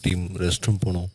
Team rest room போனோம்.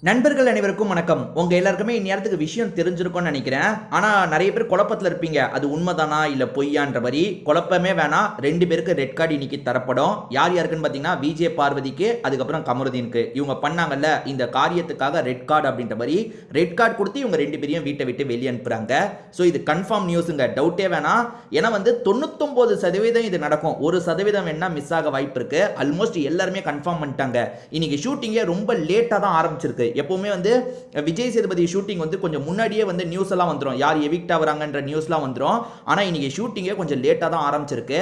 நண்பர்கள் அனைவருக்கும் வணக்கம். உங்க எல்லாருக்குமே இந்நேரத்துக்கு விஷயம் தெரிஞ்சிருக்கும்னு நினைக்கிறேன். ஆனா நிறைய பேர் குழப்பத்துல இருப்பீங்க. அது உண்மைதானா இல்ல பொய்யான்ற மாதிரி. குழப்பமே வேணாம். 2 பேருக்கு ரெட் கார்டு இன்னைக்கு தரப்படும். யார் யாருக்குன்னு பாத்தீங்கன்னா விஜய் பார்வதிக்கு, அதுக்கப்புறம் கமருதீனுக்கு. இவங்க பண்ணாங்கல்ல இந்த காரியத்துக்காக ரெட் கார்டு அப்படின்ற மாதிரி ரெட் கார்டு கொடுத்து இவங்க 2 பேரையும் வீட்டை விட்டு வெளியே அனுப்புறாங்க. ஸோ இது கன்ஃபார்ம் நியூஸுங்க, டவுட்டே வேணாம். ஏன்னா 99% இது நடக்கும். 1% வேணா மிஸ் ஆக வாய்ப்பு இருக்கு. ஆல்மோஸ்ட் எல்லாருமே கன்ஃபார்ம் பண்ணிட்டாங்க. இன்னைக்கு ஷூட்டிங்கே ரொம்ப லேட்டா தான் ஆரம்பிச்சிருக்கு. எப்பவுமே விஜய் சேதுபதி ஷூட்டிங் கொஞ்சம் முன்னாடியே நியூஸ் எல்லாம் வந்துரும். யார் எவிக்ட் ஆவறாங்கன்ற நியூஸ்லாம் வந்துரும். ஆனா இன்னைக்கு ஷூட்டிங்கே கொஞ்சம் லேட்டா தான் ஆரம்பிச்சிருக்கு.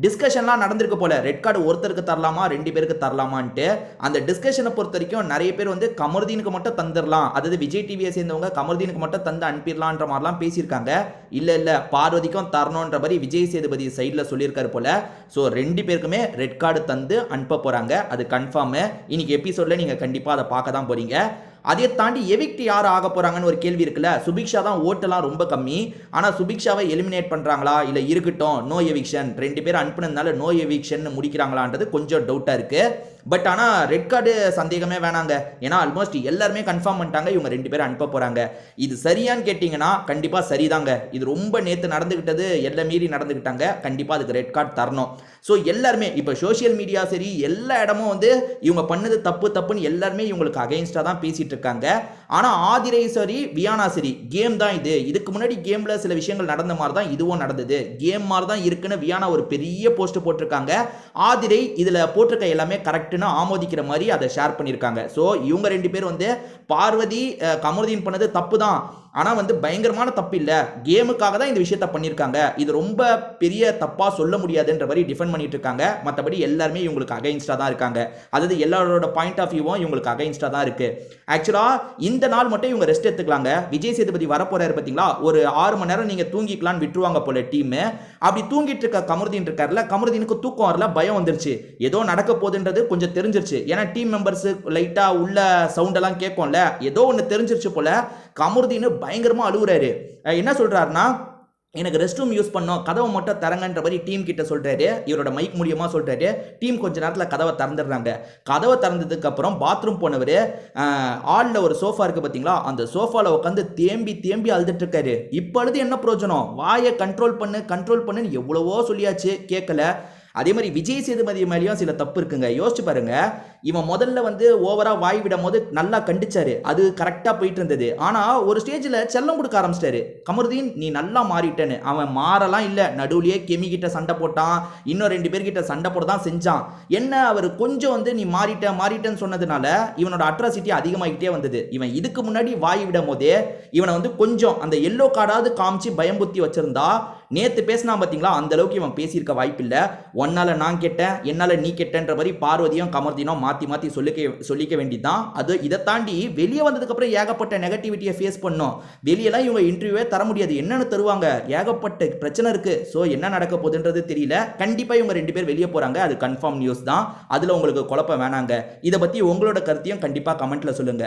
டிஸ்கஷன்லாம் நடந்திருக்கு போல. ரெட் கார்டு ஒருத்தருக்கு தரலாமா 2 பேருக்கு தரலாமான்ட்டு. அந்த டிஸ்கஷனை பொறுத்த வரைக்கும் நிறைய பேர் கமருதீனுக்கு மட்டும் தந்துடலாம், அதாவது விஜய் டிவியை சேர்ந்தவங்க கமருதீனுக்கு மட்டும் தந்து அனுப்பிடலான்ற மாதிரிலாம் பேசியிருக்காங்க. இல்ல பார்வதிக்கும் தரணுன்ற மாதிரி விஜய் சேதுபதி சைட்ல சொல்லியிருக்காரு போல. ஸோ 2 பேருக்குமே ரெட் கார்டு தந்து அனுப்ப போறாங்க. அது கன்ஃபார்ம். இன்னைக்கு எபிசோட்ல நீங்க கண்டிப்பா அதை பார்க்க தான் போறீங்க. அதை தாண்டி எவிக்ட் யார் ஆக போறாங்கன்னு ஒரு கேள்வி இருக்குல்ல. சுபிக்ஷா தான் ஓட்டெல்லாம் ரொம்ப கம்மி. ஆனா சுபிக்ஷாவை எலிமினேட் பண்றாங்களா இல்ல இருக்கட்டும் நோ எவிக்ஷன் 2 பேர் அனுப்புனதுனால நோ எவிக்ஷன் முடிக்கிறாங்களான்றது கொஞ்சம் டவுட்டா இருக்கு. பட் ஆனா ரெட் கார்டு சந்தேகமே வேணாங்க. ஏன்னா ஆல்மோஸ்ட் எல்லாருமே கன்ஃபார்ம் பண்ணிட்டாங்க இவங்க 2 பேரும் அனுப்ப போறாங்க. இது சரியான்னு கேட்டீங்கன்னா கண்டிப்பா சரிதாங்க. இது ரொம்ப நேத்து நடந்துகிட்டது எல்லை மீறி நடந்துகிட்டாங்க. கண்டிப்பா அதுக்கு ரெட் கார்டு தரணும். ஸோ எல்லாருமே இப்போ சோசியல் மீடியா சரி எல்லா இடமும் இவங்க பண்ணது தப்பு தப்புன்னு எல்லாருமே இவங்களுக்கு அகைன்ஸ்டா தான் பேசிட்டு இருக்காங்க. ஆனா ஆதிரை சரி வியானா சரி கேம் தான் இது. இதுக்கு முன்னாடி கேம்ல சில விஷயங்கள் நடந்த மாதிரி தான் இதுவும் நடந்தது. கேம் மாதிரி தான் இருக்குன்னு வியானா ஒரு பெரிய போஸ்ட் போட்டிருக்காங்க. ஆதிரை இதுல போட்டிருக்க எல்லாமே கரெக்ட்னு ஆமோதிக்கிற மாதிரி அதை ஷேர் பண்ணியிருக்காங்க. ஸோ இவங்க 2 பேர் பார்வதி கமருதீன் பண்ணது தப்பு தான். ஆனா பயங்கரமான தப்பு இல்ல, கேமுக்காக தான் இந்த விஷயத்தை பண்ணியிருக்காங்க. இது ரொம்ப பெரிய தப்பா சொல்ல முடியாதுன்ற மாதிரி டிஃபெண்ட் பண்ணிட்டு இருக்காங்க. மற்றபடி எல்லாருமே இவங்களுக்கு அகைன்ஸ்டா தான் இருக்காங்க. அதாவது எல்லாரோட பாயிண்ட் ஆஃப் வியூவும் இவங்களுக்கு அகைன்ஸ்டா தான் இருக்கு. ஆக்சுவலா இந்த நாள் மட்டும் இவங்க ரெஸ்ட் எடுத்துக்கலாங்க. விஜய் சேதுபதி வரப்போறாரு பாத்தீங்களா, ஒரு 6 மணி நேரம் நீங்க தூங்கிக்கலாம்னு விட்டுருவாங்க போல டீம். அப்படி தூங்கிட்டு இருக்க கமருதீன் இருக்காருல, கமருதீனுக்கு தூக்கம் வரல, பயம் வந்துருச்சு. ஏதோ நடக்க போகுதுன்றது கொஞ்சம் தெரிஞ்சிருச்சு. ஏன்னா டீம் மெம்பர்ஸ் லைட்டா உள்ள சவுண்ட் எல்லாம் கேட்கும்ல, ஏதோ ஒன்று தெரிஞ்சிருச்சு போல. கமருதீன் பயங்கரமா அழுகுறாரு. என்ன சொல்றாருன்னா, எனக்கு ரெஸ்ட் ரூம் யூஸ் பண்ணோம், கதவை மட்டும் தரங்கன்ற மாதிரி டீம் கிட்ட சொல்றாரு. இவரோட மைக் மூலியமா சொல்றாரு. டீம் கொஞ்ச நேரத்தில் கதவை திறந்துடுறாங்க. கதவை திறந்ததுக்கு அப்புறம் பாத்ரூம் போனவர் ஆள்ல ஒரு சோஃபா இருக்கு பாத்தீங்களா, அந்த சோஃபால உட்காந்து தேம்பி தேம்பி அழுதுட்டு இருக்காரு. இப்ப அழுது என்ன பிரயோஜனம்? வாயை கண்ட்ரோல் பண்ணுன்னு எவ்வளவோ சொல்லியாச்சு, கேட்கல. அதே மாதிரி விஜய் சேதுபதி மேலேயும் சில தப்பு இருக்குங்க. யோசிச்சு பாருங்க. இவன் முதல்ல ஓவரா வாய் விடும் போது நல்லா கண்டிச்சாரு, அது கரெக்டா போயிட்டு இருந்தது. ஆனா ஒரு ஸ்டேஜ்ல செல்லம் கொடுக்க ஆரம்பிச்சிட்டாரு. கமருதீன் நீ நல்லா மாறிட்டேன்னு. அவன் மாறலாம் இல்ல, நடுவுலயே கெமி கிட்ட சண்டை போட்டான், இன்னும் 2 பேர்கிட்ட சண்டை போட தான் செஞ்சான். என்ன அவர் கொஞ்சம் நீ மாறிட்டேன்னு சொன்னதுனால இவனோட அட்ராசிட்டி அதிகமாகிட்டே வந்தது. இவன் இதுக்கு முன்னாடி வாய் விடும் போதே இவனை கொஞ்சம் அந்த எல்லோ கார்டாவது காமிச்சு பயம்புத்தி வச்சிருந்தா, நேத்து பேசினா பாத்தீங்களா, அந்த அளவுக்கு இவன் பேசியிருக்க வாய்ப்பு இல்ல. ஒன்னால நான் கெட்டேன், என்னால நீ கெட்டன்ற மாதிரி பார்வதியும் கமருதீனும் மாத்தி மாத்தி சொல்லிக்க வேண்டியதுதான். அது இதை தாண்டி வெளியே வந்ததுக்கு அப்புறம் ஏகப்பட்ட நெகட்டிவிட்டியை ஃபேஸ் பண்ணோம். வெளியெல்லாம் இவங்க இன்டர்வியூவே தர முடியாது. என்னன்னு தருவாங்க? ஏகப்பட்ட பிரச்சனை இருக்கு. ஸோ என்ன நடக்க போகுதுன்றது தெரியல. கண்டிப்பா இவங்க 2 பேர் வெளியே போறாங்க. அது கன்ஃபார்ம் நியூஸ் தான். அதுல உங்களுக்கு குழப்பம் வேணாங்க. இதை பத்தி உங்களோட கருத்தையும் கண்டிப்பா கமெண்ட்ல சொல்லுங்க.